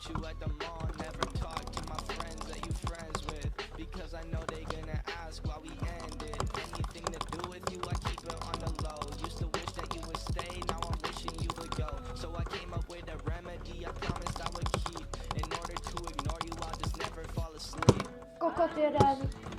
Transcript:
you at the mall, never talk to my friends that you friends with, because I know they gonna ask why we ended. Anything to do with you, I keep it on the low. Used to wish that you would stay, now I'm wishing you would go. So I came up with a remedy I promised I would keep. In order to ignore you, I'll just never fall asleep. Kokot jeden.